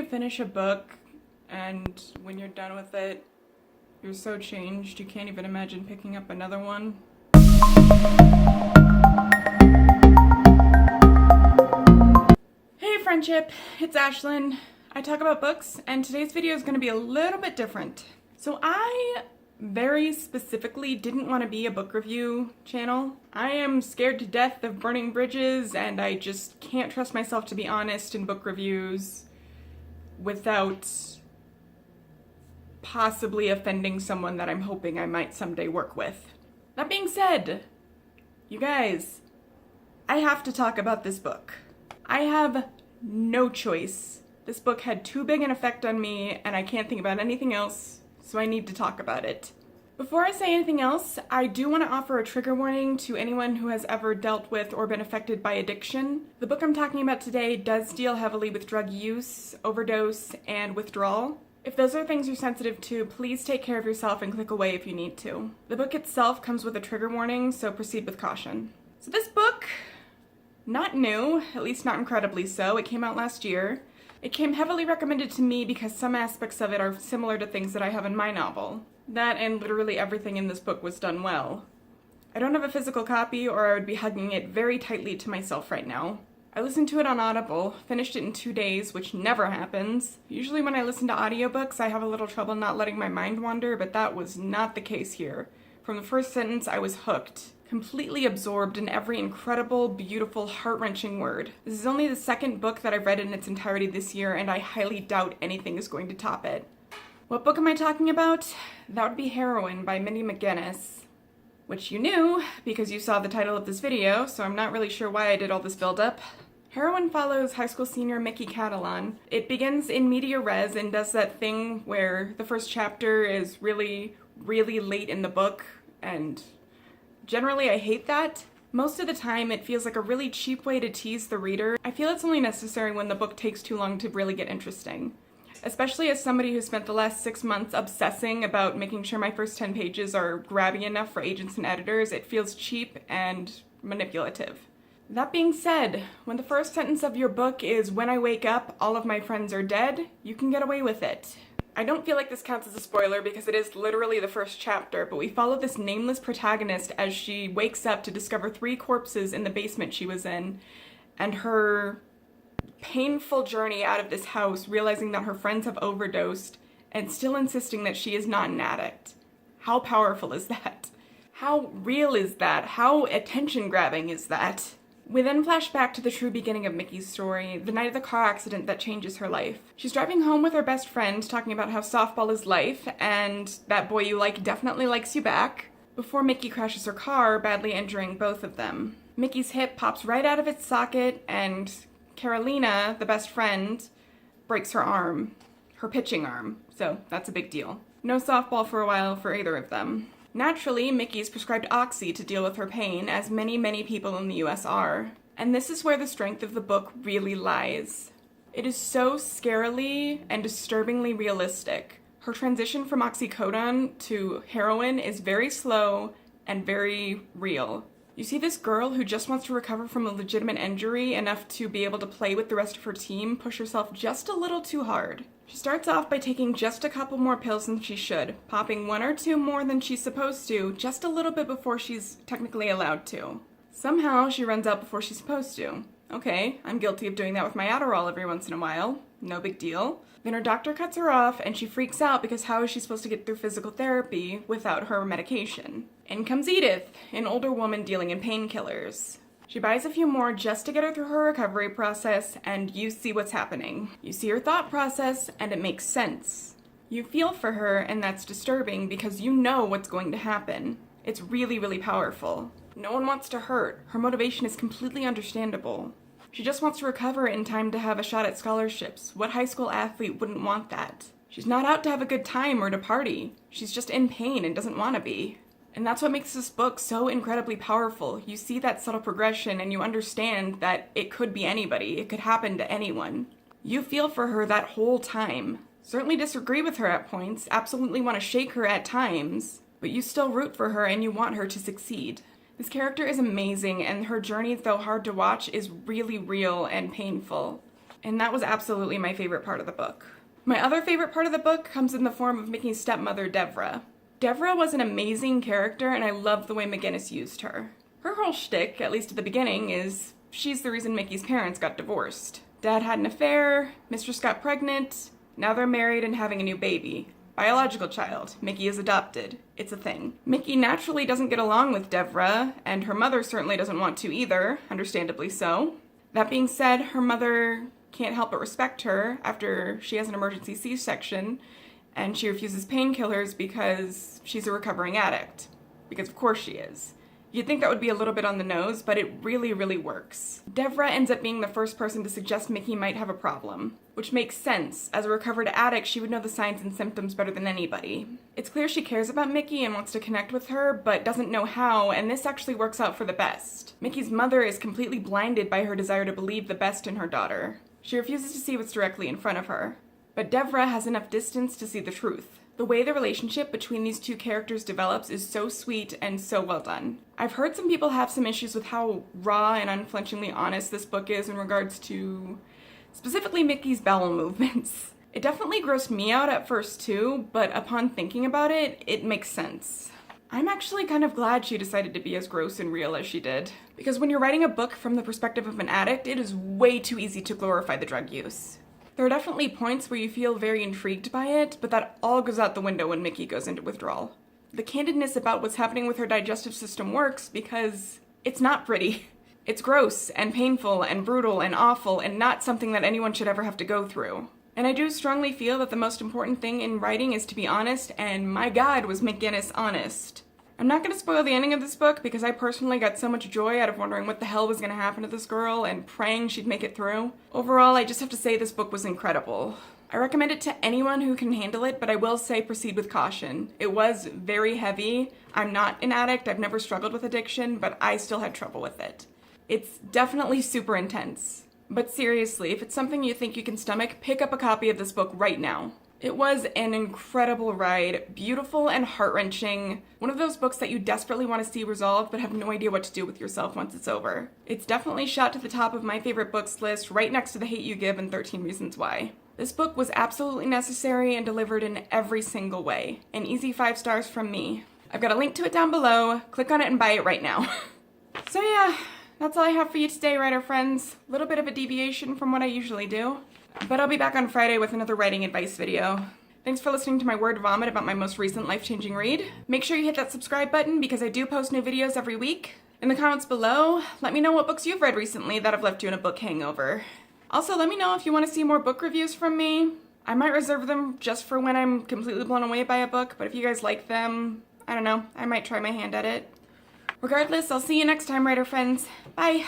you finish a book and when you're done with it, you're so changed you can't even imagine picking up another one? Hey friendship, it's Ashlyn. I talk about books and today's video is going to be a little bit different. So I very specifically didn't want to be a book review channel. I am scared to death of burning bridges and I just can't trust myself to be honest in book reviews without possibly offending someone that I'm hoping I might someday work with. That being said, you guys, I have to talk about this book. I have no choice. This book had too big an effect on me and I can't think about anything else, so I need to talk about it. Before I say anything else, I do want to offer a trigger warning to anyone who has ever dealt with or been affected by addiction. The book I'm talking about today does deal heavily with drug use, overdose, and withdrawal. If those are things you're sensitive to, please take care of yourself and click away if you need to. The book itself comes with a trigger warning, so proceed with caution. So this book, not new, at least not incredibly so. It came out last year. It came heavily recommended to me because some aspects of it are similar to things that I have in my novel. That and literally everything in this book was done well. I don't have a physical copy or I would be hugging it very tightly to myself right now. I listened to it on Audible, finished it in 2 days, which never happens. Usually when I listen to audiobooks, I have a little trouble not letting my mind wander, but that was not the case here. From the first sentence, I was hooked. Completely absorbed in every incredible, beautiful, heart-wrenching word. This is only the second book that I've read in its entirety this year, and I highly doubt anything is going to top it. What book am I talking about? That would be Heroine by Mindy McGinnis, which you knew because you saw the title of this video, so I'm not really sure why I did all this build-up. Heroine follows high school senior Mickey Catalan. It begins in media res and does that thing where the first chapter is really, really late in the book, and generally I hate that. Most of the time it feels like a really cheap way to tease the reader. I feel it's only necessary when the book takes too long to really get interesting. Especially as somebody who spent the last 6 months obsessing about making sure my first 10 pages are grabby enough for agents and editors, it feels cheap and manipulative. That being said, when the first sentence of your book is, "When I wake up, all of my friends are dead," you can get away with it. I don't feel like this counts as a spoiler because it is literally the first chapter, but we follow this nameless protagonist as she wakes up to discover 3 corpses in the basement she was in, and her painful journey out of this house, realizing that her friends have overdosed and still insisting that she is not an addict. How powerful is that? How real is that? How attention-grabbing is that? We then flash back to the true beginning of Mickey's story, the night of the car accident that changes her life. She's driving home with her best friend, talking about how softball is life, and that boy you like definitely likes you back, before Mickey crashes her car, badly injuring both of them. Mickey's hip pops right out of its socket, and Carolina, the best friend, breaks her arm. Her pitching arm. So that's a big deal. No softball for a while for either of them. Naturally, Mickey's prescribed Oxy to deal with her pain, as many, many people in the US are. And this is where the strength of the book really lies. It is so scarily and disturbingly realistic. Her transition from oxycodone to heroin is very slow and very real. You see this girl who just wants to recover from a legitimate injury enough to be able to play with the rest of her team push herself just a little too hard. She starts off by taking just a couple more pills than she should, popping 1 or 2 more than she's supposed to, just a little bit before she's technically allowed to. Somehow she runs out before she's supposed to. Okay, I'm guilty of doing that with my Adderall every once in a while. No big deal. Then her doctor cuts her off and she freaks out because how is she supposed to get through physical therapy without her medication? In comes Edith, an older woman dealing in painkillers. She buys a few more just to get her through her recovery process, and you see what's happening. You see her thought process, and it makes sense. You feel for her, and that's disturbing because you know what's going to happen. It's really, really powerful. No one wants to hurt. Her motivation is completely understandable. She just wants to recover in time to have a shot at scholarships. What high school athlete wouldn't want that? She's not out to have a good time or to party. She's just in pain and doesn't want to be. And that's what makes this book so incredibly powerful. You see that subtle progression and you understand that it could be anybody. It could happen to anyone. You feel for her that whole time. Certainly disagree with her at points, absolutely want to shake her at times, but you still root for her and you want her to succeed. This character is amazing and her journey, though hard to watch, is really real and painful. and that was absolutely my favorite part of the book. My other favorite part of the book comes in the form of Mickey's stepmother, Devra. Devra was an amazing character, and I loved the way McGinnis used her. Her whole shtick, at least at the beginning, is she's the reason Mickey's parents got divorced. Dad had an affair, Mistress got pregnant, now they're married and having a new baby. Biological child. Mickey is adopted. It's a thing. Mickey naturally doesn't get along with Devra, and her mother certainly doesn't want to either, understandably so. That being said, her mother can't help but respect her after she has an emergency C-section, and she refuses painkillers because she's a recovering addict. Because of course she is. You'd think that would be a little bit on the nose, but it really, really works. Devra ends up being the first person to suggest Mickey might have a problem, which makes sense. As a recovered addict, she would know the signs and symptoms better than anybody. It's clear she cares about Mickey and wants to connect with her, but doesn't know how, and this actually works out for the best. Mickey's mother is completely blinded by her desire to believe the best in her daughter. She refuses to see what's directly in front of her. But Devra has enough distance to see the truth. The way the relationship between these two characters develops is so sweet and so well done. I've heard some people have some issues with how raw and unflinchingly honest this book is in regards to specifically Mickey's bowel movements. It definitely grossed me out at first too, but upon thinking about it, it makes sense. I'm actually kind of glad she decided to be as gross and real as she did. Because when you're writing a book from the perspective of an addict, it is way too easy to glorify the drug use. There are definitely points where you feel very intrigued by it, but that all goes out the window when Mickey goes into withdrawal. The candidness about what's happening with her digestive system works because it's not pretty. It's gross and painful and brutal and awful and not something that anyone should ever have to go through. And I do strongly feel that the most important thing in writing is to be honest, and my God, was McGinnis honest. I'm not going to spoil the ending of this book because I personally got so much joy out of wondering what the hell was going to happen to this girl and praying she'd make it through. Overall, I just have to say this book was incredible. I recommend it to anyone who can handle it, but I will say proceed with caution. It was very heavy. I'm not an addict, I've never struggled with addiction, but I still had trouble with it. It's definitely super intense. But seriously, if it's something you think you can stomach, pick up a copy of this book right now. It was an incredible ride, beautiful and heart-wrenching. One of those books that you desperately want to see resolved but have no idea what to do with yourself once it's over. It's definitely shot to the top of my favorite books list, right next to The Hate You Give and 13 Reasons Why. This book was absolutely necessary and delivered in every single way. An easy 5 stars from me. I've got a link to it down below. Click on it and buy it right now. So yeah, that's all I have for you today, writer friends. A little bit of a deviation from what I usually do. But I'll be back on Friday with another writing advice video. Thanks for listening to my word vomit about my most recent life-changing read. Make sure you hit that subscribe button because I do post new videos every week. In the comments below, let me know what books you've read recently that have left you in a book hangover. Also, let me know if you want to see more book reviews from me. I might reserve them just for when I'm completely blown away by a book, but if you guys like them, I don't know, I might try my hand at it. Regardless, I'll see you next time, writer friends. Bye!